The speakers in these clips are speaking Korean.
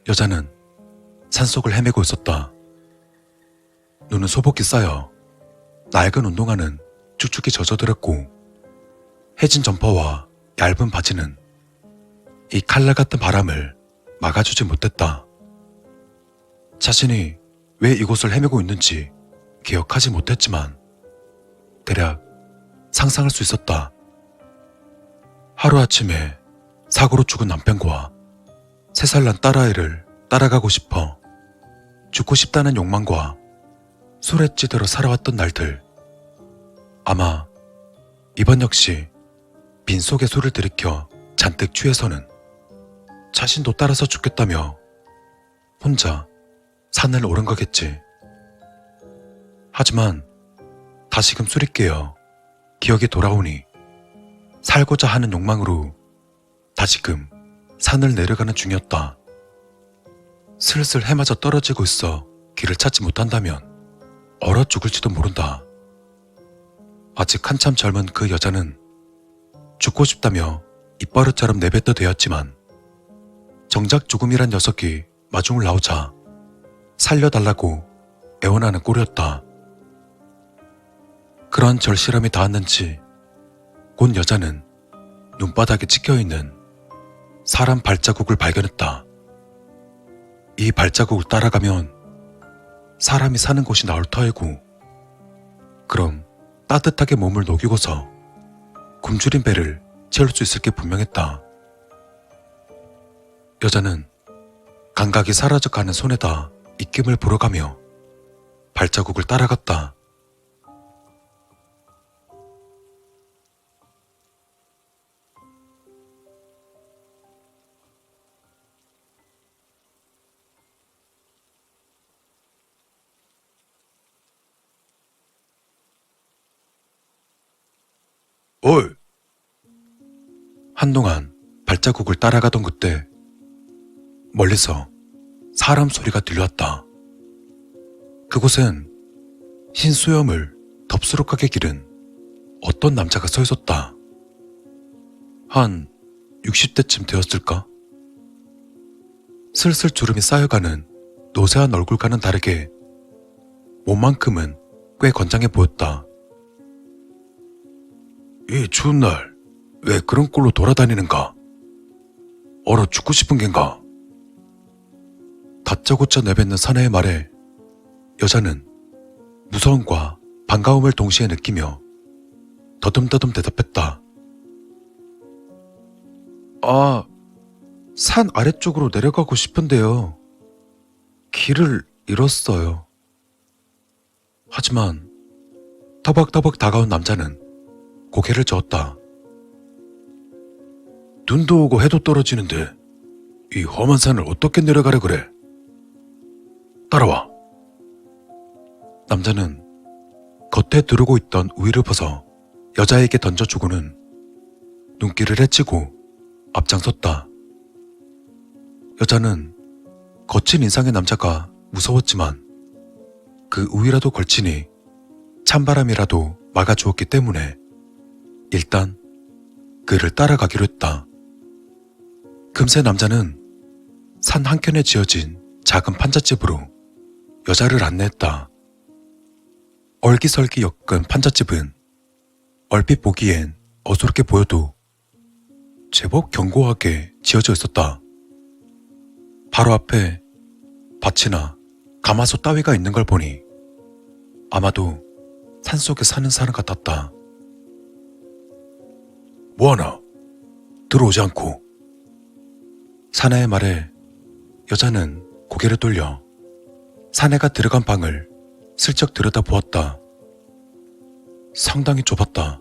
여자는 산속을 헤매고 있었다. 눈은 소복이 쌓여 낡은 운동화는 축축히 젖어들었고 해진 점퍼와 얇은 바지는 이 칼날 같은 바람을 막아주지 못했다. 자신이 왜 이곳을 헤매고 있는지 기억하지 못했지만 대략 상상할 수 있었다. 하루아침에 사고로 죽은 남편과 3살 난 딸아이를 따라가고 싶어 죽고 싶다는 욕망과 술에 찌들어 살아왔던 날들. 아마 이번 역시 빈속에 술을 들이켜 잔뜩 취해서는 자신도 따라서 죽겠다며 혼자 산을 오른 거겠지. 하지만 다시금 술이 깨어 기억이 돌아오니 살고자 하는 욕망으로 다시금 산을 내려가는 중이었다. 슬슬 해마저 떨어지고 있어 길을 찾지 못한다면 얼어 죽을지도 모른다. 아직 한참 젊은 그 여자는 죽고 싶다며 입버릇처럼 내뱉어 대었지만 정작 죽음이란 녀석이 마중을 나오자 살려달라고 애원하는 꼴이었다. 그런 절실함이 닿았는지 곧 여자는 눈바닥에 찍혀있는 사람 발자국을 발견했다. 이 발자국을 따라가면 사람이 사는 곳이 나올 터이고 그럼 따뜻하게 몸을 녹이고서 굶주린 배를 채울 수 있을 게 분명했다. 여자는 감각이 사라져가는 손에다 입김을 불어가며 발자국을 따라갔다. 어이! 한동안 발자국을 따라가던 그때 멀리서 사람 소리가 들려왔다. 그곳엔 흰 수염을 덥수룩하게 기른 어떤 남자가 서 있었다. 한 60대쯤 되었을까? 슬슬 주름이 쌓여가는 노쇠한 얼굴과는 다르게 몸만큼은 꽤 건장해 보였다. 이 추운 날 왜 그런 꼴로 돌아다니는가? 얼어 죽고 싶은 겐가? 다짜고짜 내뱉는 사내의 말에 여자는 무서움과 반가움을 동시에 느끼며 더듬더듬 대답했다. 아, 산 아래쪽으로 내려가고 싶은데요. 길을 잃었어요. 하지만 터벅터벅 다가온 남자는 고개를 저었다. 눈도 오고 해도 떨어지는데 이 험한 산을 어떻게 내려가려 그래? 따라와. 남자는 겉에 두르고 있던 우위를 벗어 여자에게 던져주고는 눈길을 헤치고 앞장섰다. 여자는 거친 인상의 남자가 무서웠지만 그 우위라도 걸치니 찬바람이라도 막아주었기 때문에 일단 그를 따라가기로 했다. 금세 남자는 산 한켠에 지어진 작은 판잣집으로 여자를 안내했다. 얼기설기 엮은 판잣집은 얼핏 보기엔 어수룩해 보여도 제법 견고하게 지어져 있었다. 바로 앞에 밭이나 가마솥 따위가 있는 걸 보니 아마도 산속에 사는 사람 같았다. 뭐하나? 들어오지 않고. 사내의 말에 여자는 고개를 돌려 사내가 들어간 방을 슬쩍 들여다보았다. 상당히 좁았다.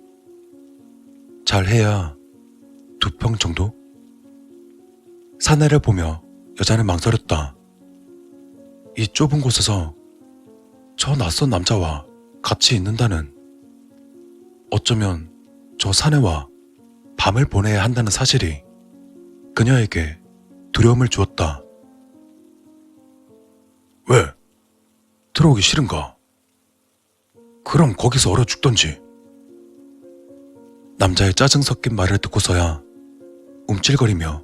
잘해야 2평 정도? 사내를 보며 여자는 망설였다. 이 좁은 곳에서 저 낯선 남자와 같이 있는다는, 어쩌면 저 사내와 밤을 보내야 한다는 사실이 그녀에게 두려움을 주었다. 왜? 들어오기 싫은가? 그럼 거기서 얼어 죽던지. 남자의 짜증 섞인 말을 듣고서야 움찔거리며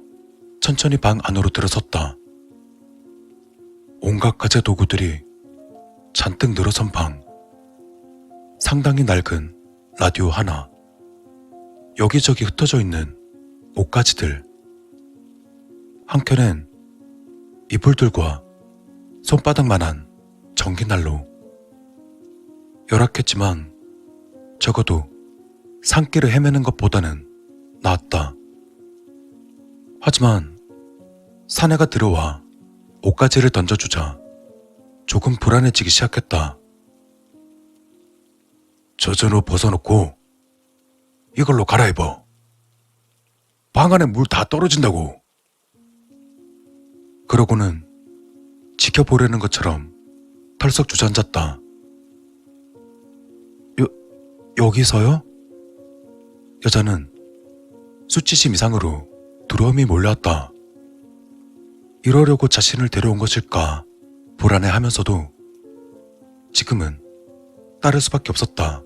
천천히 방 안으로 들어섰다. 온갖 가재 도구들이 잔뜩 늘어선 방. 상당히 낡은 라디오 하나. 여기저기 흩어져 있는 옷가지들. 한켠엔 이불들과 손바닥만한 전기난로. 열악했지만 적어도 산길을 헤매는 것보다는 나았다. 하지만 사내가 들어와 옷가지를 던져주자 조금 불안해지기 시작했다. 젖은 옷 벗어놓고 이걸로 갈아입어. 방 안에 물 다 떨어진다고. 그러고는 지켜보려는 것처럼 털썩 주저앉았다. 여기서요? 여자는 수치심 이상으로 두려움이 몰려왔다. 이러려고 자신을 데려온 것일까 불안해하면서도 지금은 따를 수밖에 없었다.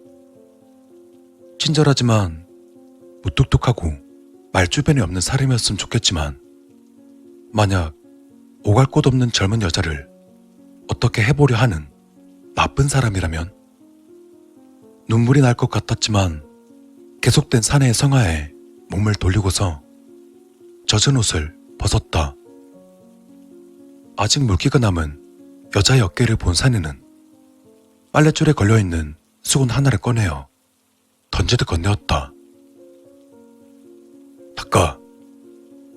친절하지만 무뚝뚝하고 말주변이 없는 사람이었으면 좋겠지만 만약 오갈 곳 없는 젊은 여자를 어떻게 해보려 하는 나쁜 사람이라면 눈물이 날 것 같았지만 계속된 사내의 성화에 몸을 돌리고서 젖은 옷을 벗었다. 아직 물기가 남은 여자의 어깨를 본 사내는 빨랫줄에 걸려있는 수건 하나를 꺼내어 던지듯 건네었다. 닦아.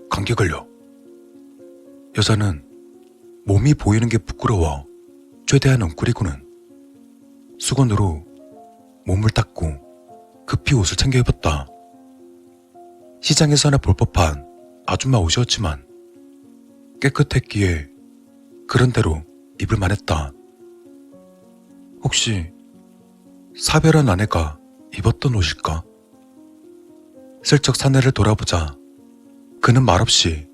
감기 걸려. 여자는 몸이 보이는 게 부끄러워 최대한 웅크리고는 수건으로 몸을 닦고 급히 옷을 챙겨 입었다. 시장에서나 볼 법한 아줌마 옷이었지만 깨끗했기에 그런 대로 입을 만했다. 혹시 사별한 아내가 입었던 옷일까? 슬쩍 사내를 돌아보자 그는 말없이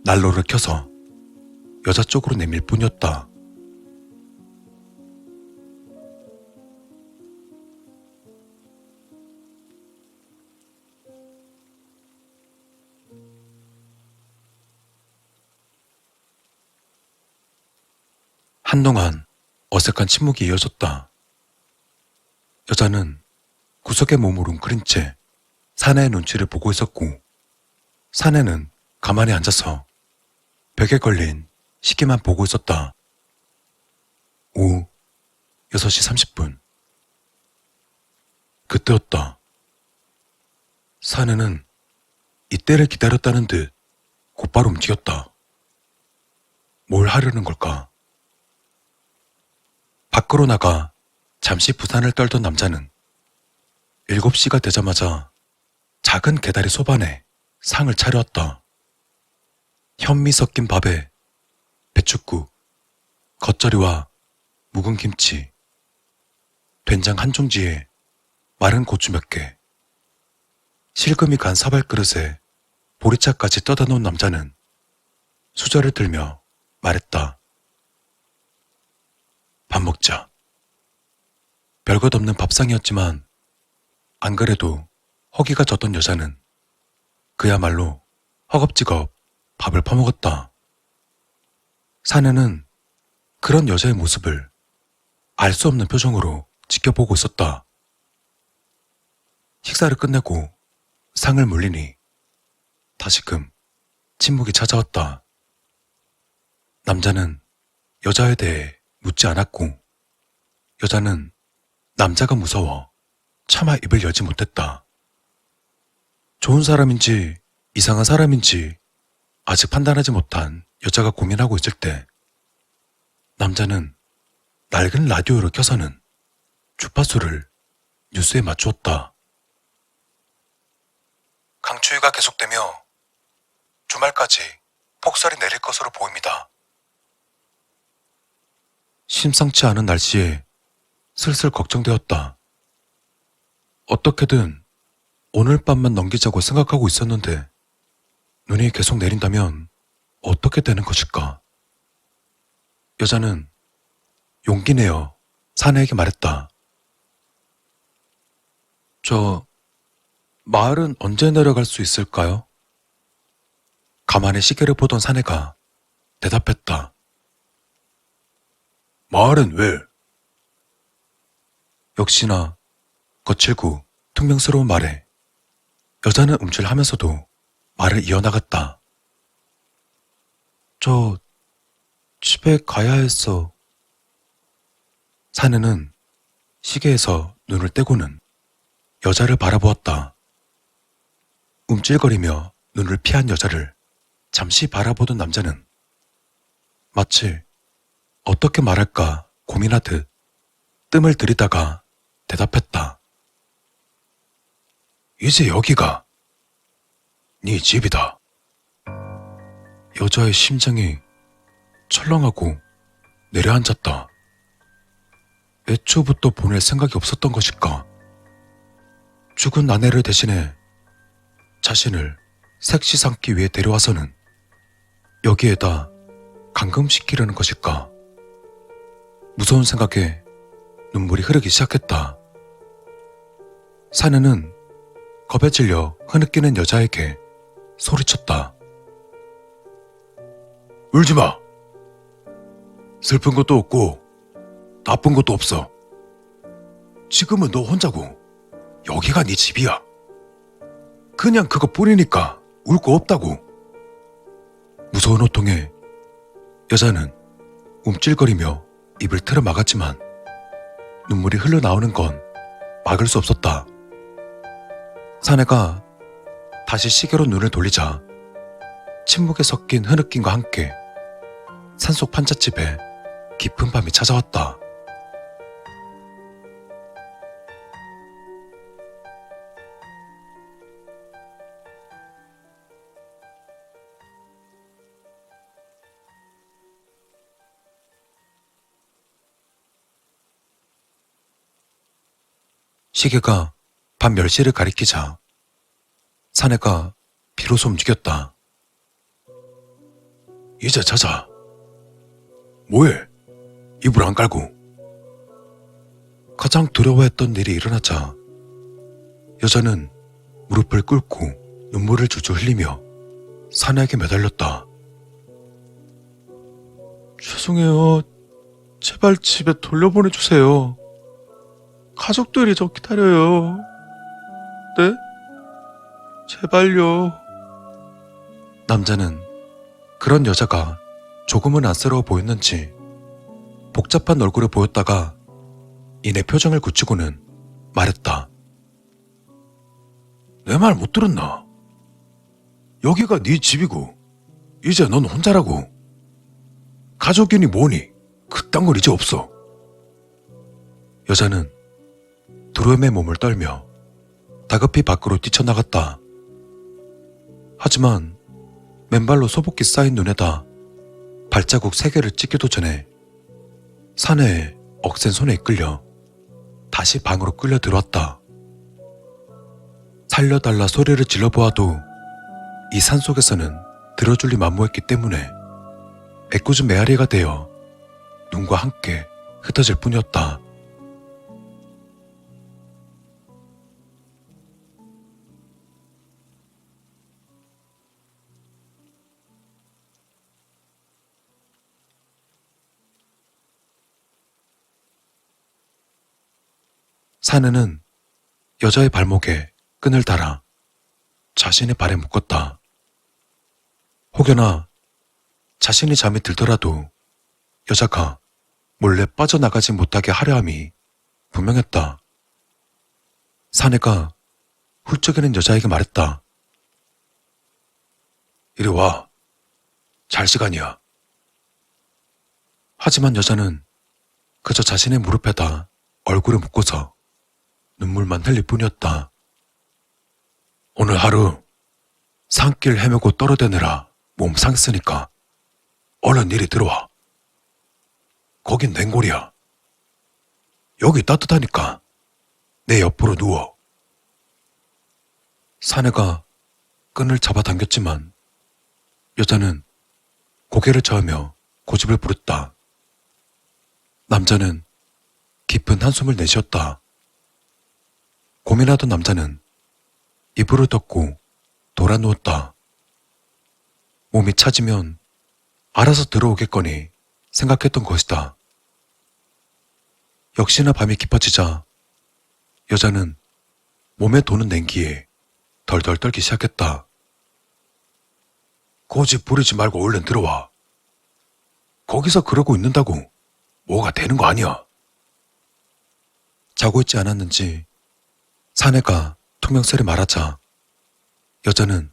난로를 켜서 여자 쪽으로 내밀 뿐이었다. 한동안 어색한 침묵이 이어졌다. 여자는 구석에 몸을 웅크린 채 사내의 눈치를 보고 있었고 사내는 가만히 앉아서 벽에 걸린 시계만 보고 있었다. 오후 6시 30분. 그때였다. 사내는 이때를 기다렸다는 듯 곧바로 움직였다. 뭘 하려는 걸까? 밖으로 나가 잠시 부산을 떨던 남자는 7시가 되자마자 작은 개다리 소반에 상을 차려왔다. 현미 섞인 밥에 배춧국, 겉절이와 묵은 김치, 된장 한 종지에 마른 고추 몇 개, 실금이 간 사발 그릇에 보리차까지 떠다 놓은 남자는 수저를 들며 말했다. 밥 먹자. 별것 없는 밥상이었지만 안 그래도 허기가 졌던 여자는 그야말로 허겁지겁 밥을 퍼먹었다. 사내는 그런 여자의 모습을 알 수 없는 표정으로 지켜보고 있었다. 식사를 끝내고 상을 물리니 다시금 침묵이 찾아왔다. 남자는 여자에 대해 묻지 않았고 여자는 남자가 무서워 차마 입을 열지 못했다. 좋은 사람인지 이상한 사람인지 아직 판단하지 못한 여자가 고민하고 있을 때 남자는 낡은 라디오를 켜서는 주파수를 뉴스에 맞추었다. 강추위가 계속되며 주말까지 폭설이 내릴 것으로 보입니다. 심상치 않은 날씨에 슬슬 걱정되었다. 어떻게든 오늘 밤만 넘기자고 생각하고 있었는데 눈이 계속 내린다면 어떻게 되는 것일까? 여자는 용기 내어 사내에게 말했다. 저 마을은 언제 내려갈 수 있을까요? 가만히 시계를 보던 사내가 대답했다. 말은 왜? 역시나 거칠고 퉁명스러운 말에 여자는 움찔하면서도 말을 이어나갔다. 저 집에 가야 했어. 사내는 시계에서 눈을 떼고는 여자를 바라보았다. 움찔거리며 눈을 피한 여자를 잠시 바라보던 남자는 마치 어떻게 말할까 고민하듯 뜸을 들이다가 대답했다. 이제 여기가 네 집이다. 여자의 심장이 철렁하고 내려앉았다. 애초부터 보낼 생각이 없었던 것일까? 죽은 아내를 대신해 자신을 색시 삼기 위해 데려와서는 여기에다 감금시키려는 것일까? 무서운 생각에 눈물이 흐르기 시작했다. 사내는 겁에 질려 흐느끼는 여자에게 소리쳤다. 울지 마. 슬픈 것도 없고 나쁜 것도 없어. 지금은 너 혼자고 여기가 네 집이야. 그냥 그것뿐이니까 울 거 없다고. 무서운 호통에 여자는 움찔거리며 입을 틀어 막았지만 눈물이 흘러나오는 건 막을 수 없었다. 사내가 다시 시계로 눈을 돌리자 침묵에 섞인 흐느낌과 함께 산속 판잣집에 깊은 밤이 찾아왔다. 시계가 밤 10시를 가리키자 사내가 비로소 움직였다. 이제 자자. 뭐해? 이불 안 깔고. 가장 두려워했던 일이 일어나자 여자는 무릎을 꿇고 눈물을 줄줄 흘리며 사내에게 매달렸다. 죄송해요. 제발 집에 돌려보내주세요. 가족들이 저 기다려요. 네? 제발요. 남자는 그런 여자가 조금은 안쓰러워 보였는지 복잡한 얼굴을 보였다가 이내 표정을 굳히고는 말했다. 내 말 못 들었나? 여기가 네 집이고 이제 넌 혼자라고. 가족이니 뭐니 그딴 건 이제 없어. 여자는 두려움의 몸을 떨며 다급히 밖으로 뛰쳐나갔다. 하지만 맨발로 소복기 쌓인 눈에다 발자국 3개를 찍기도 전에 사내의 억센 손에 이끌려 다시 방으로 끌려 들어왔다. 살려달라 소리를 질러보아도 이 산속에서는 들어줄 리 만무했기 때문에 애꿎은 메아리가 되어 눈과 함께 흩어질 뿐이었다. 사내는 여자의 발목에 끈을 달아 자신의 발에 묶었다. 혹여나 자신이 잠이 들더라도 여자가 몰래 빠져나가지 못하게 하려 함이 분명했다. 사내가 훌쩍이는 여자에게 말했다. 이리 와. 잘 시간이야. 하지만 여자는 그저 자신의 무릎에다 얼굴을 묶고서 눈물만 흘릴 뿐이었다. 오늘 하루 산길 헤매고 떨어대느라 몸 상했으니까 얼른 이리 들어와. 거긴 냉골이야. 여기 따뜻하니까 내 옆으로 누워. 사내가 끈을 잡아당겼지만 여자는 고개를 저으며 고집을 부렸다. 남자는 깊은 한숨을 내쉬었다. 고민하던 남자는 이불을 덮고 돌아 누웠다. 몸이 차지면 알아서 들어오겠거니 생각했던 것이다. 역시나 밤이 깊어지자 여자는 몸에 도는 냉기에 덜덜 떨기 시작했다. 고집 부리지 말고 얼른 들어와. 거기서 그러고 있는다고 뭐가 되는 거 아니야. 자고 있지 않았는지 사내가 퉁명스레 말하자 여자는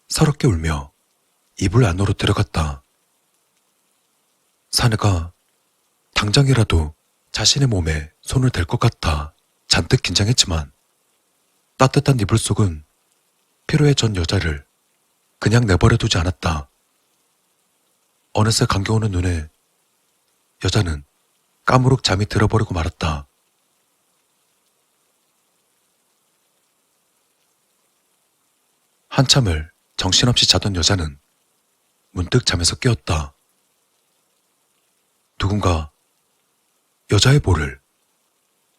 서럽게 울며 이불 안으로 들어갔다. 사내가 당장이라도 자신의 몸에 손을 댈 것 같아 잔뜩 긴장했지만 따뜻한 이불 속은 피로에 전 여자를 그냥 내버려 두지 않았다. 어느새 감겨오는 눈에 여자는 까무룩 잠이 들어버리고 말았다. 한참을 정신없이 자던 여자는 문득 잠에서 깨었다. 누군가 여자의 볼을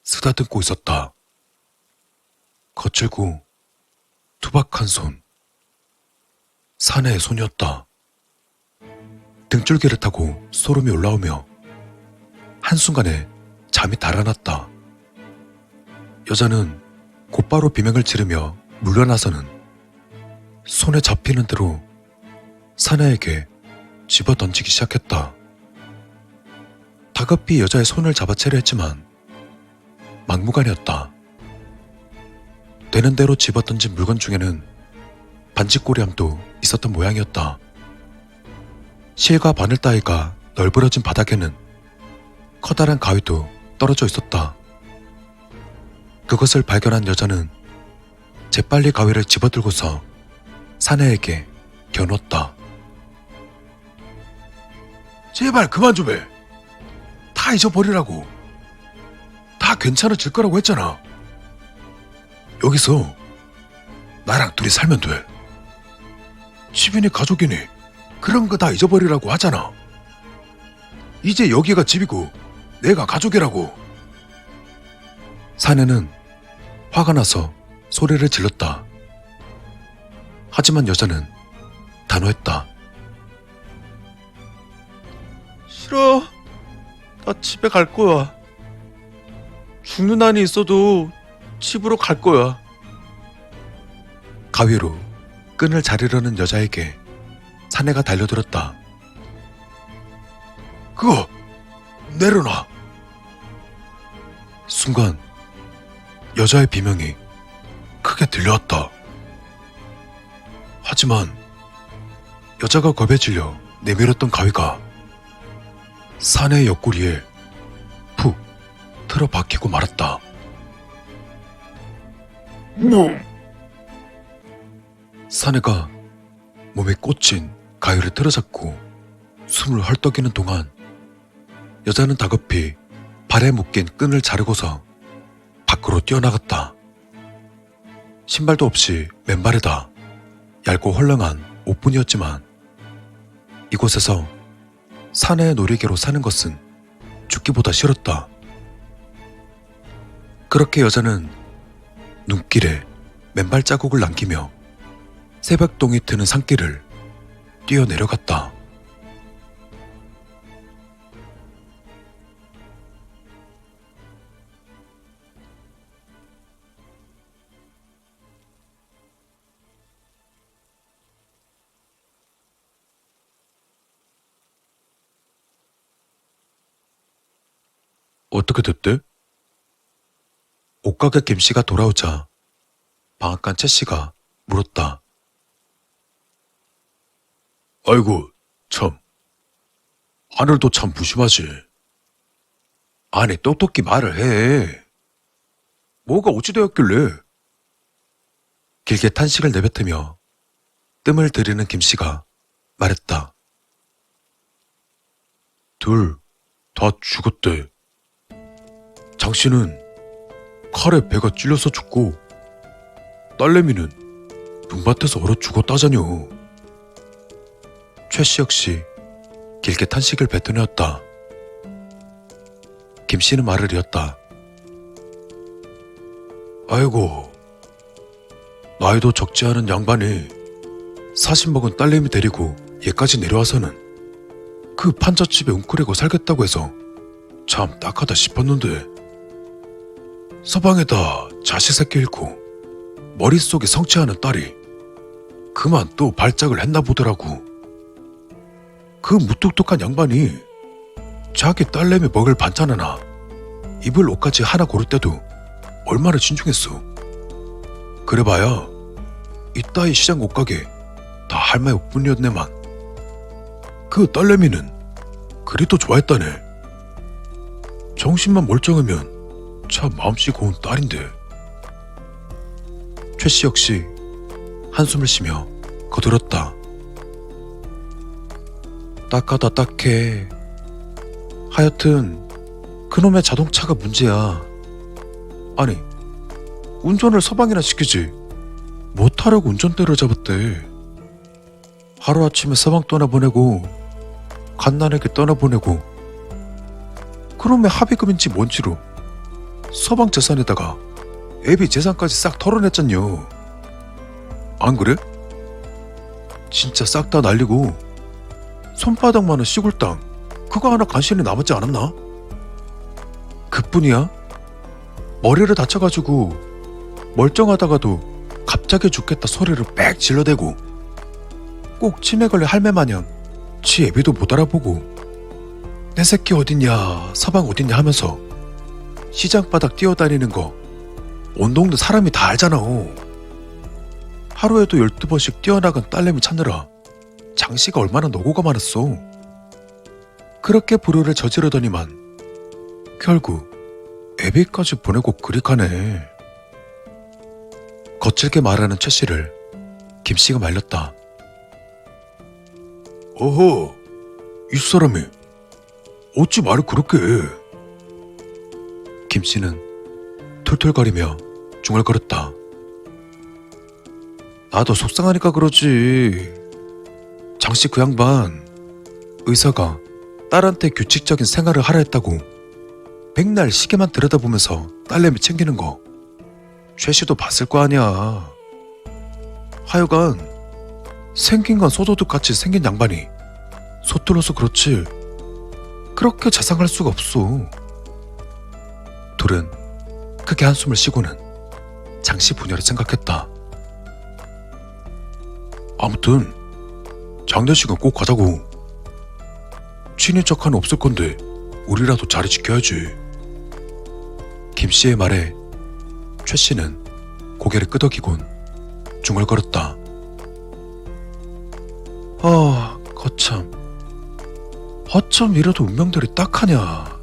쓰다듬고 있었다. 거칠고 투박한 손. 사내의 손이었다. 등줄기를 타고 소름이 올라오며 한순간에 잠이 달아났다. 여자는 곧바로 비명을 지르며 물러나서는 손에 잡히는 대로 사내에게 집어 던지기 시작했다. 다급히 여자의 손을 잡아채려 했지만 막무가내였다. 되는 대로 집어 던진 물건 중에는 반지꼬리함도 있었던 모양이었다. 실과 바늘 따위가 널브러진 바닥에는 커다란 가위도 떨어져 있었다. 그것을 발견한 여자는 재빨리 가위를 집어들고서 사내에게 겨눴다. 제발 그만 좀 해. 다 잊어버리라고. 다 괜찮아질 거라고 했잖아. 여기서 나랑 둘이 살면 돼. 집이니 가족이니 그런 거 다 잊어버리라고 하잖아. 이제 여기가 집이고 내가 가족이라고. 사내는 화가 나서 소리를 질렀다. 하지만 여자는 단호했다. 싫어. 나 집에 갈 거야. 죽는 한이 있어도 집으로 갈 거야. 가위로 끈을 자르려는 여자에게 사내가 달려들었다. 그거 내려놔. 순간 여자의 비명이 크게 들려왔다. 하지만 여자가 겁에 질려 내밀었던 가위가 사내의 옆구리에 푹 틀어박히고 말았다. 사내가 몸에 꽂힌 가위를 틀어잡고 숨을 헐떡이는 동안 여자는 다급히 발에 묶인 끈을 자르고서 밖으로 뛰어나갔다. 신발도 없이 맨발에다 얇고 헐렁한 옷뿐이었지만 이곳에서 사내의 놀이개로 사는 것은 죽기보다 싫었다. 그렇게 여자는 눈길에 맨발 자국을 남기며 새벽동이 트는 산길을 뛰어내려갔다. 어떻게 됐대? 옷가게 김씨가 돌아오자 방앗간 채씨가 물었다. 아이고, 참. 하늘도 참 무심하지. 아니, 똑똑히 말을 해. 뭐가 어찌 되었길래? 길게 탄식을 내뱉으며 뜸을 들이는 김씨가 말했다. 둘 다 죽었대. 장씨는 칼에 배가 찔려서 죽고 딸내미는 눈밭에서 얼어 죽었다자뇨. 최씨 역시 길게 탄식을 뱉어내었다. 김씨는 말을 이었다. 아이고, 나이도 적지 않은 양반이 40 먹은 딸내미 데리고 얘까지 내려와서는 그 판잣집에 웅크리고 살겠다고 해서 참 딱하다 싶었는데 서방에다 자식 새끼 잃고 머릿속에 성취하는 딸이 그만 또 발작을 했나 보더라고. 그 무뚝뚝한 양반이 자기 딸내미 먹을 반찬 하나 입을 옷까지 하나 고를 때도 얼마나 신중했어. 그래봐야 이따위 시장 옷가게 다 할머니 옷뿐이었네만 그 딸내미는 그리 또 좋아했다네. 정신만 멀쩡하면 참 마음씨 고운 딸인데. 최씨 역시 한숨을 쉬며 거들었다. 딱하다 딱해. 하여튼 그놈의 자동차가 문제야. 아니 운전을 서방이나 시키지 못하려고 운전대를 잡았대. 하루아침에 서방 떠나보내고 갓난에게 떠나보내고 그놈의 합의금인지 뭔지로 서방 재산에다가 애비 재산까지 싹 털어냈잖요. 안 그래? 진짜 싹 다 날리고 손바닥만한 시골 땅 그거 하나 간신히 남았지 않았나? 그뿐이야? 머리를 다쳐가지고 멀쩡하다가도 갑자기 죽겠다 소리를 빽 질러대고 꼭 치매 걸린 할매 마냥 지 애비도 못 알아보고 내 새끼 어딨냐 서방 어딨냐 하면서 시장 바닥 뛰어다니는 거 온 동네 사람이 다 알잖아. 하루에도 12번씩 뛰어나간 딸내미 찾느라 장씨가 얼마나 노고가 많았어. 그렇게 불효를 저지르더니만 결국 애비까지 보내고 그리 가네. 거칠게 말하는 최씨를 김씨가 말렸다. 어허, 이 사람이 어찌 말을 그렇게 해. 김씨는 툴툴거리며 중얼거렸다. 나도 속상하니까 그러지. 장씨 그 양반 의사가 딸한테 규칙적인 생활을 하라 했다고 백날 시계만 들여다보면서 딸내미 챙기는 거 최씨도 봤을 거 아니야. 하여간 생긴 건 소도둑같이 생긴 양반이 소뚤어서 그렇지 그렇게 자상할 수가 없어. 둘은 크게 한숨을 쉬고는 장씨 부녀를 생각했다. 아무튼 장례식은 꼭 가자고. 친인척 하나 없을 건데 우리라도 자리 지켜야지. 김씨의 말에 최씨는 고개를 끄덕이곤 중얼거렸다. 아, 거참 어쩜 이래도 운명들이 딱하냐.